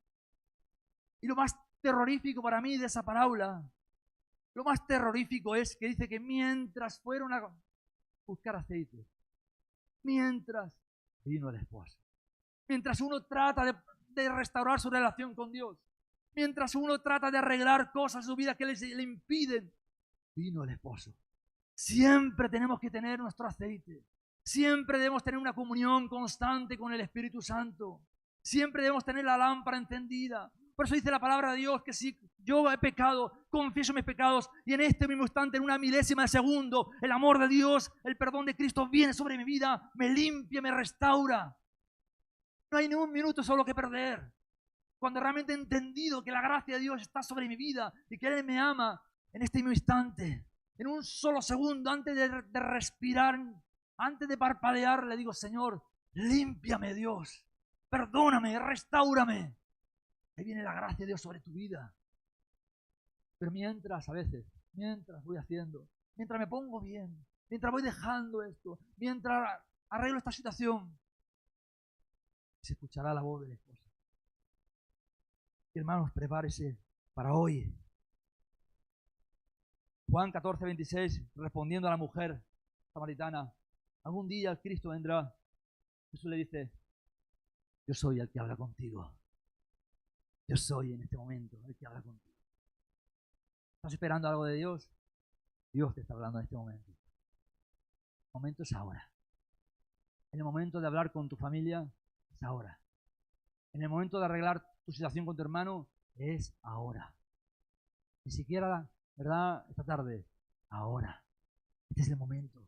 Y lo más terrorífico para mí de esa parábola, lo más terrorífico es que dice que mientras fueron a buscar aceite, mientras vino el esposo, mientras uno trata de restaurar su relación con Dios, mientras uno trata de arreglar cosas en su vida que le impiden, vino el esposo. Siempre tenemos que tener nuestro aceite. Siempre debemos tener una comunión constante con el Espíritu Santo. Siempre debemos tener la lámpara encendida. Por eso dice la palabra de Dios que si yo he pecado, confieso mis pecados y en este mismo instante, en una milésima de segundo, el amor de Dios, el perdón de Cristo viene sobre mi vida, me limpia, me restaura. No hay ni un minuto solo que perder. Cuando realmente he entendido que la gracia de Dios está sobre mi vida y que Él me ama, en este mismo instante, en un solo segundo, antes de respirar, antes de parpadear, le digo, Señor, límpiame, Dios, perdóname, restáurame. Ahí viene la gracia de Dios sobre tu vida. Pero mientras voy haciendo, mientras me pongo bien, mientras voy dejando esto, mientras arreglo esta situación. Se escuchará la voz del esposo. Y hermanos, prepárese para hoy. Juan 14:26, respondiendo a la mujer samaritana, algún día el Cristo vendrá. Jesús le dice, yo soy el que habla contigo. Yo soy en este momento el que habla contigo. ¿Estás esperando algo de Dios? Dios te está hablando en este momento. El momento es ahora. En el momento de hablar con tu familia, es ahora. En el momento de arreglar tu situación con tu hermano, es ahora. Ni siquiera, ¿verdad? Esta tarde, ahora. Este es el momento.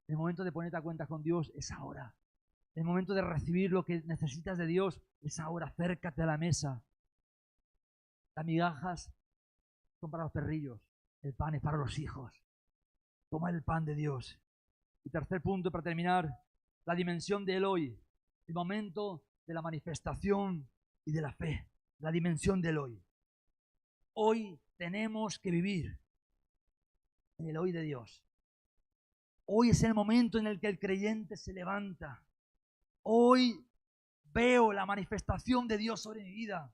El momento de ponerte a cuentas con Dios es ahora. El momento de recibir lo que necesitas de Dios es ahora. Acércate a la mesa. Las migajas son para los perrillos. El pan es para los hijos. Toma el pan de Dios. Y tercer punto, para terminar, la dimensión del hoy. El momento de la manifestación y de la fe. La dimensión del hoy. Hoy tenemos que vivir en el hoy de Dios. Hoy es el momento en el que el creyente se levanta. Hoy veo la manifestación de Dios sobre mi vida.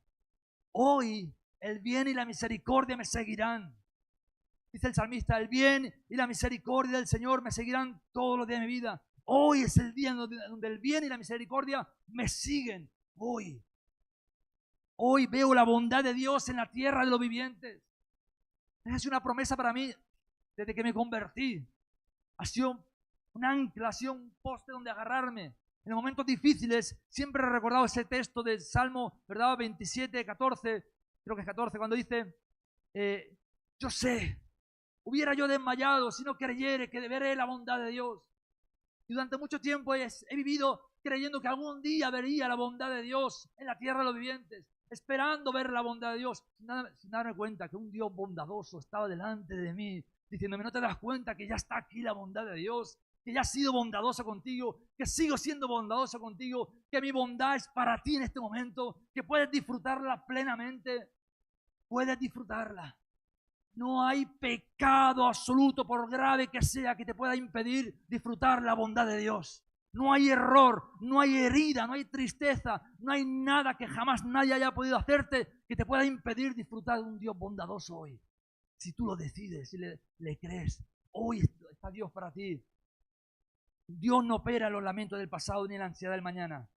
Hoy el bien y la misericordia me seguirán. Dice el salmista, el bien y la misericordia del Señor me seguirán todos los días de mi vida. Hoy es el día donde el bien y la misericordia me siguen. Hoy veo la bondad de Dios en la tierra de los vivientes. Esa es una promesa para mí desde que me convertí. Ha sido un ancla, ha sido un poste donde agarrarme. En los momentos difíciles siempre he recordado ese texto del Salmo, ¿verdad? 27, 14, creo que es 14, cuando dice, yo sé, hubiera yo desmayado si no creyere que veré la bondad de Dios. Y durante mucho tiempo he vivido creyendo que algún día vería la bondad de Dios en la tierra de los vivientes, esperando ver la bondad de Dios, sin darme cuenta que un Dios bondadoso estaba delante de mí, diciéndome, ¿no te das cuenta que ya está aquí la bondad de Dios? Que ya he sido bondadoso contigo, que sigo siendo bondadoso contigo, que mi bondad es para ti en este momento, que puedes disfrutarla plenamente, puedes disfrutarla. No hay pecado absoluto, por grave que sea, que te pueda impedir disfrutar la bondad de Dios. No hay error, no hay herida, no hay tristeza, no hay nada que jamás nadie haya podido hacerte que te pueda impedir disfrutar de un Dios bondadoso hoy. Si tú lo decides, si le crees, hoy está Dios para ti. Dios no opera en los lamentos del pasado ni en la ansiedad del mañana.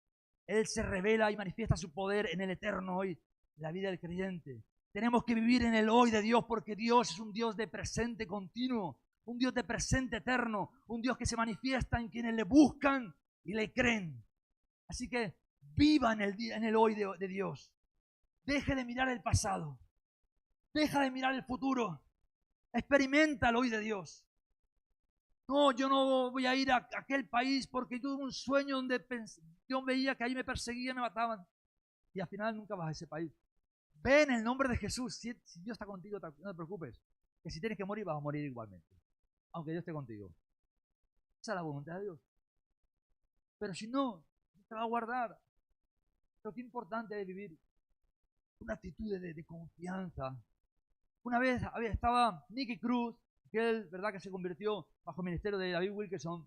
Él se revela y manifiesta su poder en el eterno hoy, en la vida del creyente. Tenemos que vivir en el hoy de Dios porque Dios es un Dios de presente continuo, un Dios de presente eterno, un Dios que se manifiesta en quienes le buscan y le creen. Así que viva en el hoy de Dios. Deje de mirar el pasado. Deja de mirar el futuro. Experimenta el hoy de Dios. No, yo no voy a ir a aquel país porque tuve un sueño donde yo veía que ahí me perseguían y me mataban. Y al final nunca vas a ese país. Ve en el nombre de Jesús. Si Dios está contigo, no te preocupes. Que si tienes que morir, vas a morir igualmente. Aunque Dios esté contigo. Esa es la voluntad de Dios. Pero si no, te va a guardar. Pero qué importante es vivir una actitud de confianza. Una vez estaba Nicky Cruz, aquel, ¿verdad?, que se convirtió bajo el ministerio de David Wilkerson,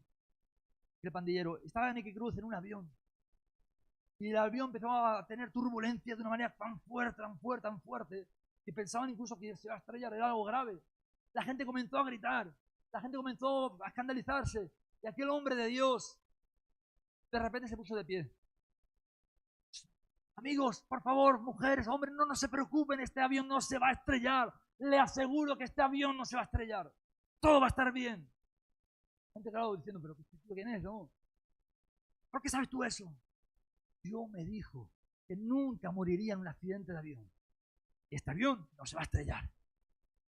el pandillero. Estaba Nicky Cruz en un avión. Y el avión empezó a tener turbulencias de una manera tan fuerte, tan fuerte, tan fuerte, que pensaban incluso que se iba a estrellar, era algo grave. La gente comenzó a gritar, la gente comenzó a escandalizarse, y aquel hombre de Dios de repente se puso de pie. Amigos, por favor, mujeres, hombres, no se preocupen, este avión no se va a estrellar. Le aseguro que este avión no se va a estrellar. Todo va a estar bien. La gente, claro, diciendo, pero ¿quién es? ¿No? ¿Por qué sabes tú eso? Dios me dijo que nunca moriría en un accidente de avión. Y este avión no se va a estrellar.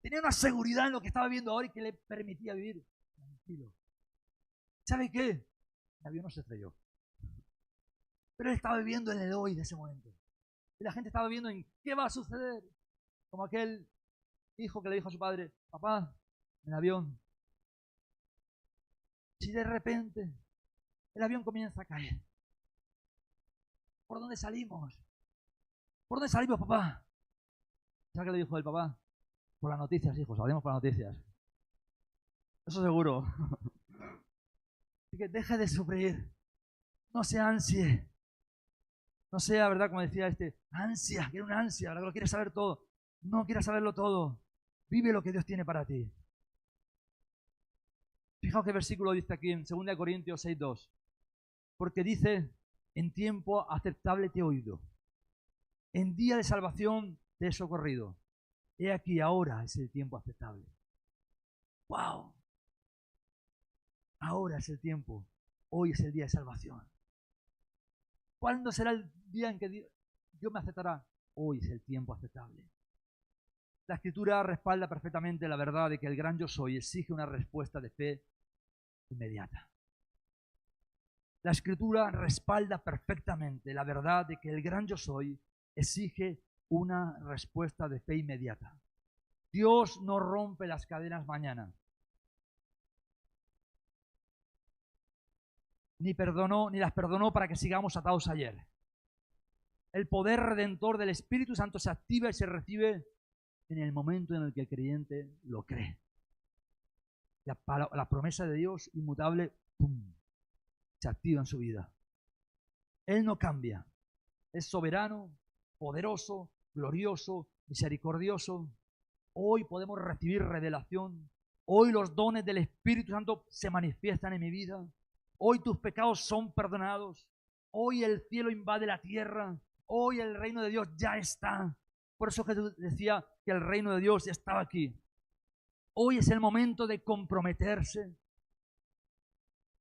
Tenía una seguridad en lo que estaba viendo ahora y que le permitía vivir tranquilo. ¿Sabe qué? El avión no se estrelló. Pero él estaba viviendo en el hoy de ese momento. Y la gente estaba viendo en qué va a suceder. Como aquel hijo que le dijo a su padre, papá, en el avión, si de repente el avión comienza a caer, ¿por dónde salimos? ¿Por dónde salimos, papá? ¿Sabes qué le dijo el papá? Por las noticias, hijo, salimos por las noticias. Eso seguro. Así que deje de sufrir. No se ansie. No sea, ¿verdad? Como decía ansia, quiere una ansia, ¿verdad? Lo quiere saber todo. No quiere saberlo todo. Vive lo que Dios tiene para ti. Fijaos qué versículo dice aquí en 2 Corintios 6:2. Porque dice, en tiempo aceptable te he oído. En día de salvación te he socorrido. He aquí, ahora es el tiempo aceptable. ¡Wow! Ahora es el tiempo. Hoy es el día de salvación. ¿Cuándo será el día en que Dios me aceptará? Hoy es el tiempo aceptable. La Escritura respalda perfectamente la verdad de que el gran yo soy exige una respuesta de fe inmediata. La Escritura respalda perfectamente la verdad de que el gran yo soy exige una respuesta de fe inmediata. Dios no rompe las cadenas mañana. Ni las perdonó para que sigamos atados ayer. El poder redentor del Espíritu Santo se activa y se recibe en el momento en el que el creyente lo cree. La promesa de Dios inmutable, ¡pum!, se activa en su vida. Él no cambia. Es soberano, poderoso, glorioso, misericordioso. Hoy podemos recibir revelación. Hoy los dones del Espíritu Santo se manifiestan en mi vida. Hoy tus pecados son perdonados. Hoy el cielo invade la tierra. Hoy el reino de Dios ya está. Por eso Jesús decía que el reino de Dios ya estaba aquí. Hoy es el momento de comprometerse.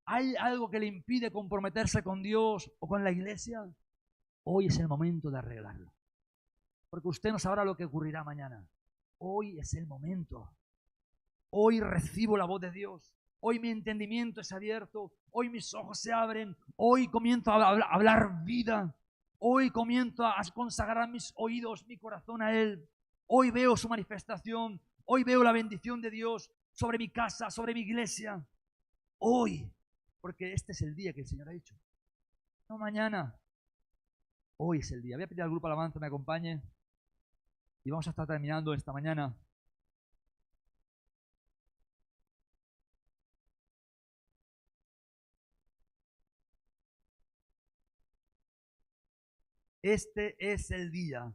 ¿Hay algo que le impide comprometerse con Dios o con la iglesia? Hoy es el momento de arreglarlo. Porque usted no sabrá lo que ocurrirá mañana. Hoy es el momento. Hoy recibo la voz de Dios. Hoy mi entendimiento es abierto. Hoy mis ojos se abren. Hoy comienzo a hablar vida. Hoy comienzo a consagrar mis oídos, mi corazón a Él. Hoy veo su manifestación. Hoy veo la bendición de Dios sobre mi casa, sobre mi iglesia. Hoy. Porque este es el día que el Señor ha hecho. No mañana. Hoy es el día. Voy a pedir al grupo Alabanza que me acompañe. Y vamos a estar terminando esta mañana. Este es el día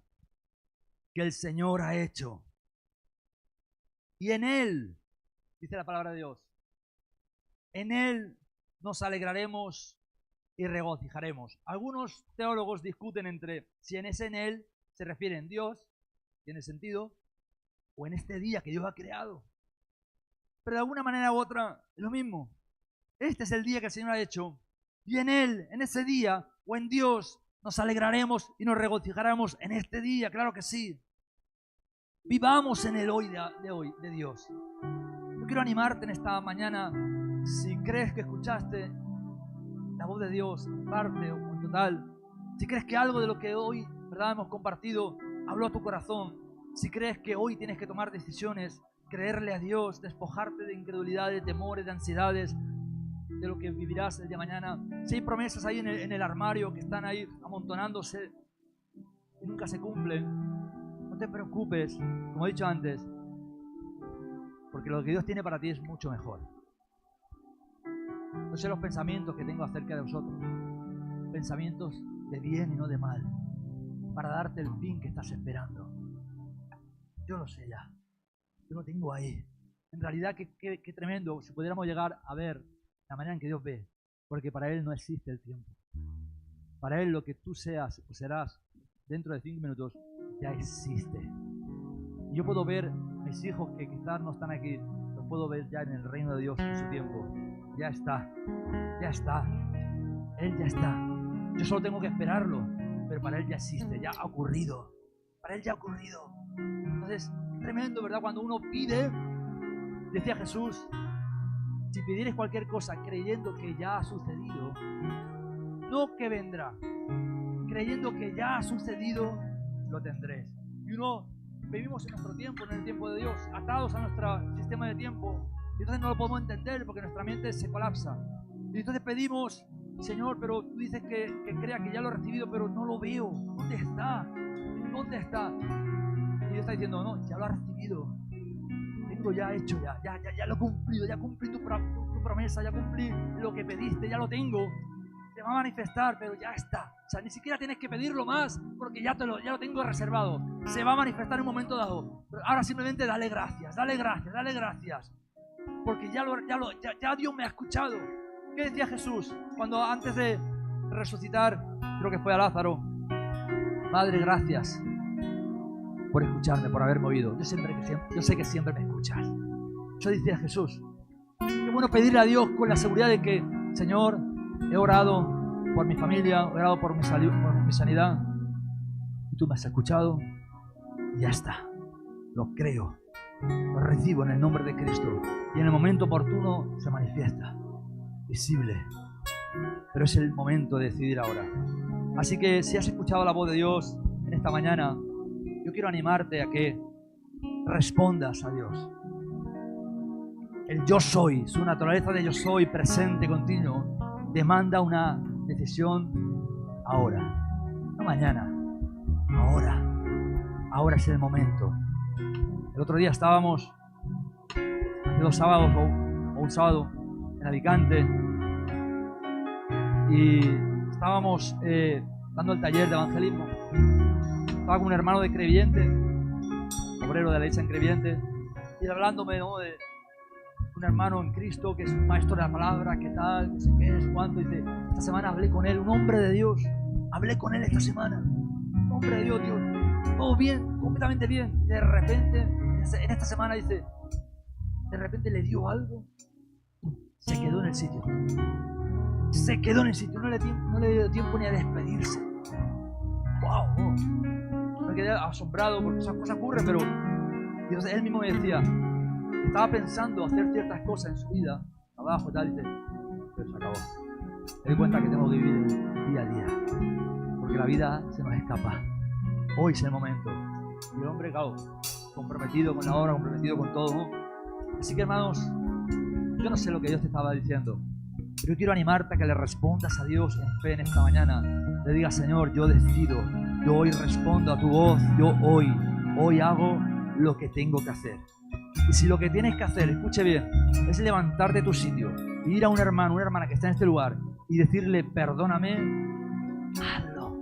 que el Señor ha hecho. Y en Él, dice la palabra de Dios, en Él nos alegraremos y regocijaremos. Algunos teólogos discuten entre si en ese en Él se refiere en Dios, tiene sentido, o en este día que Dios ha creado. Pero de alguna manera u otra es lo mismo. Este es el día que el Señor ha hecho. Y en Él, en ese día, o en Dios, nos alegraremos y nos regocijaremos en este día, claro que sí. Vivamos en el hoy de Dios. Yo quiero animarte en esta mañana, si crees que escuchaste la voz de Dios en parte o en total, si crees que algo de lo que hoy, ¿verdad?, hemos compartido habló a tu corazón, si crees que hoy tienes que tomar decisiones, creerle a Dios, despojarte de incredulidad, de temores, de ansiedades, de lo que vivirás el día de mañana. Si hay promesas ahí en el armario que están ahí amontonándose y nunca se cumplen, no te preocupes, como he dicho antes, porque lo que Dios tiene para ti es mucho mejor. No sé los pensamientos que tengo acerca de vosotros, pensamientos de bien y no de mal, para darte el fin que estás esperando. Yo lo sé ya, yo lo tengo ahí. En realidad, qué tremendo si pudiéramos llegar a ver la manera en que Dios ve, porque para Él no existe el tiempo. Para Él lo que tú seas o serás dentro de 5 minutos ya existe. Y yo puedo ver a mis hijos que quizás no están aquí, los puedo ver ya en el reino de Dios en su tiempo. Ya está, ya está. Él ya está. Yo solo tengo que esperarlo, pero para Él ya existe, ya ha ocurrido. Para Él ya ha ocurrido. Entonces, tremendo, ¿verdad? Cuando uno pide, decía Jesús, si pidieres cualquier cosa creyendo que ya ha sucedido, no que vendrá, creyendo que ya ha sucedido, lo tendréis. Y uno, vivimos en nuestro tiempo, en el tiempo de Dios, atados a nuestro sistema de tiempo, y entonces no lo podemos entender porque nuestra mente se colapsa. Y entonces pedimos, Señor, pero tú dices que crea que ya lo he recibido, pero no lo veo. ¿Dónde está? ¿Dónde está? Y Dios está diciendo, no, ya lo has recibido. Tengo ya hecho, ya lo he cumplido, ya cumplí tu promesa, ya cumplí lo que pediste, ya lo tengo. Te va a manifestar, pero ya está. O sea, ni siquiera tienes que pedirlo más porque ya lo tengo reservado. Se va a manifestar en un momento dado. Pero ahora simplemente dale gracias, dale gracias, dale gracias. Porque ya Dios me ha escuchado. ¿Qué decía Jesús cuando antes de resucitar, creo que fue a Lázaro? Padre, gracias por escucharme, por haberme oído. Yo sé que siempre me escuchas. Eso decía Jesús. Qué bueno pedirle a Dios con la seguridad de que, Señor, he orado por mi familia, he orado por mi sanidad, y tú me has escuchado, y ya está. Lo creo, lo recibo en el nombre de Cristo, y en el momento oportuno se manifiesta, visible. Pero es el momento de decidir ahora. Así que si has escuchado la voz de Dios en esta mañana, yo quiero animarte a que respondas a Dios. El yo soy, su naturaleza de yo soy presente, continuo, demanda una decisión ahora, no mañana, ahora. Ahora es el momento. El otro día estábamos, hace 2 sábados o un sábado, en Alicante, y estábamos dando el taller de evangelismo. Estaba con un hermano de Crevillente, obrero de la iglesia en Crevillente, y hablándome, ¿no?, de un hermano en Cristo que es un maestro de la palabra, que tal, no sé qué es, cuánto. Dice, esta semana hablé con él, un hombre de Dios, hablé con él esta semana, un hombre de Dios, todo bien, completamente bien. De repente, en esta semana, dice, de repente le dio algo, se quedó en el sitio. Se quedó en el sitio, no le dio tiempo ni a despedirse. ¡Wow! Me quedé asombrado porque esas cosas ocurren, pero Dios, él mismo me decía, estaba pensando hacer ciertas cosas en su vida, abajo, tal, y dice, pero se acabó. Me di cuenta que tengo que vivir el día a día, porque la vida se nos escapa. Hoy es el momento. Y el hombre, claro, comprometido con la obra, comprometido con todo, ¿no? Así que, hermanos, yo no sé lo que Dios te estaba diciendo, pero yo quiero animarte a que le respondas a Dios en fe en esta mañana. Le digas, Señor, yo decido, yo hoy respondo a tu voz, yo hoy hago lo que tengo que hacer. Y si lo que tienes que hacer, escuche bien, es levantarte de tu sitio, ir a un hermano, una hermana que está en este lugar y decirle, perdóname, hazlo.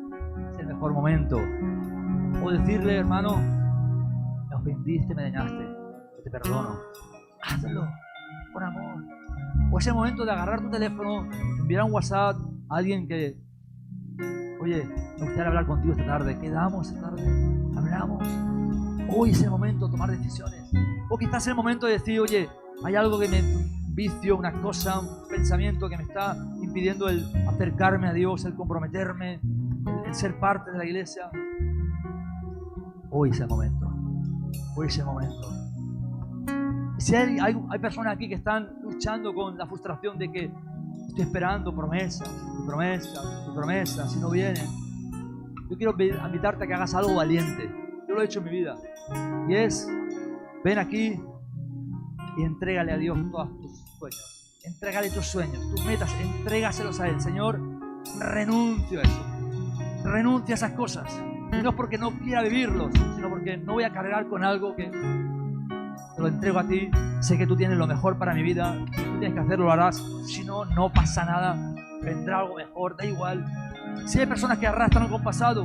Es el mejor momento. O decirle, hermano, me ofendiste, me dañaste, yo te perdono. Hazlo, con amor. O es el momento de agarrar tu teléfono, enviar un WhatsApp a alguien que, oye, me gustaría hablar contigo esta tarde. Quedamos esta tarde, hablamos. Hoy es el momento de tomar decisiones. O quizás es el momento de decir, oye, hay algo que me vicio, una cosa, un pensamiento que me está impidiendo el acercarme a Dios, el comprometerme, el ser parte de la iglesia. Hoy es el momento. Hoy es el momento. Si hay personas aquí que están luchando con la frustración de que estoy esperando promesas y promesas y promesas y no vienen, yo quiero invitarte a que hagas algo valiente. Yo lo he hecho en mi vida. Y es, ven aquí y entrégale a Dios todos tus sueños. Entrégale tus sueños, tus metas, entrégaselos a Él. Señor, renuncio a eso. Renuncio a esas cosas. Y no es porque no quiera vivirlos, sino porque no voy a cargar con algo que te lo entrego a ti. Sé que tú tienes lo mejor para mi vida. Si tú tienes que hacerlo, lo harás. Si no, no pasa nada. Vendrá algo mejor, da igual. Si hay personas que arrastran con pasado,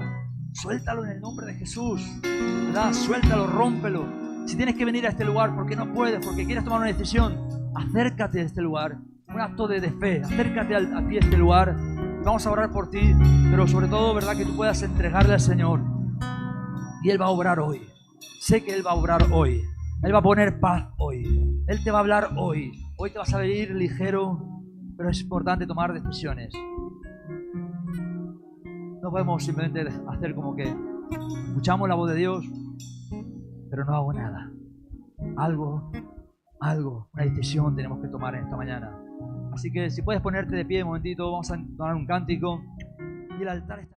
suéltalo en el nombre de Jesús, ¿verdad? Suéltalo, rómpelo. Si tienes que venir a este lugar porque no puedes, porque quieres tomar una decisión, acércate a este lugar. Un acto de fe. Acércate aquí a este lugar. Vamos a orar por ti, pero sobre todo, ¿verdad?, que tú puedas entregarle al Señor. Y Él va a obrar hoy. Sé que Él va a obrar hoy. Él va a poner paz hoy. Él te va a hablar hoy. Hoy te vas a venir ligero, pero es importante tomar decisiones. No podemos simplemente hacer como que escuchamos la voz de Dios, pero no hago nada. Algo, una decisión tenemos que tomar en esta mañana. Así que si puedes ponerte de pie un momentito, vamos a tomar un cántico y el altar está...